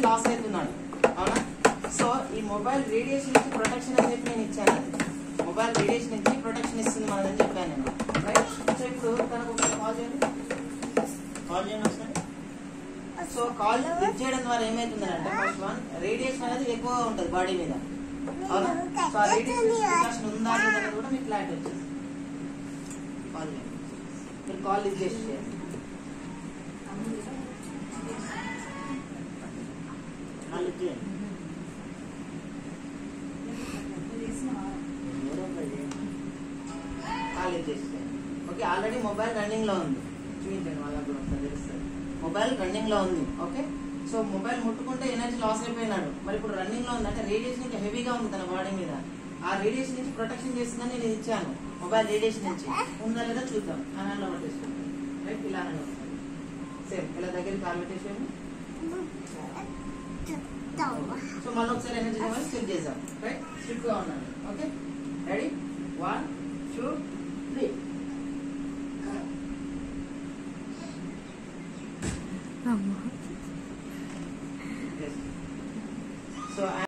Loss అవుతున్నాడు. అవునా? So ఈ మొబైల్ రేడియేషన్ నుంచి ప్రొటెక్షన్ అని చెప్పి నేను ఇచ్చాను. మొబైల్ రేడియేషన్ నుంచి ప్రొటెక్షన్ ఇస్తుంది మనదని చెప్పాను నేను. రైట్? సో ఇప్పుడు తనకు ఒక కాల్ చేయండి ఒకసారి. సో కాల్ లిఫ్ట్ చేయడం ద్వారా ఏమైతుందంటే ఫస్ట్ వన్ రేడియేషన్ అనేది ఎక్కువగా ఉంటుంది బాడీ మీద. అవునా? సో ఆ రేడియేషన్ ప్రికాషన్ ఉందా లేదా కూడా మీకు క్లారిటీ వచ్చింది. కాల్ చేయండి, మీరు కాల్ లిఫ్ట్ చేసి చేయండి. లిఫ్ట్ చేయండి. లిఫ్ట్ చేసి ఓకే. ఆల్రెడీ మొబైల్ రన్నింగ్ లో ఉంది. చూపించండి వాళ్ళకు కూడా ఒకసారి తెలుస్తుంది. మొబైల్ రన్నింగ్ లో ఉంది. ఓకే. సో మొబైల్ ముట్టుకుంటే ఎనర్జీ లాస్ అయిపోయినాడు. మరి ఇప్పుడు రన్నింగ్ లో ఉంది అంటే రేడియేషన్ ఇంకా హెవీగా ఉంది తన బాడీ మీద. ఆ రేడియేషన్ నుంచి ప్రొటెక్షన్ చేస్తుందని నేను ఇచ్చాను. మొబైల్ రేడియేషన్ నుంచి ఉందా లేదా చూద్దాం. హ్యాండ్లో పట్టేసుకుంటాం. రైట్? ఇలా సేమ్ ఇలా దగ్గర కాల్ పెట్టేసేయండి. సో మళ్ళీ ఒకసారి ఎనర్జీ లెవెల్ చెక్ చేద్దాం. రైట్? స్ట్రిక్ట్ గా ఉన్నాడు. ఓకే. రెడీ? 1 2 3. So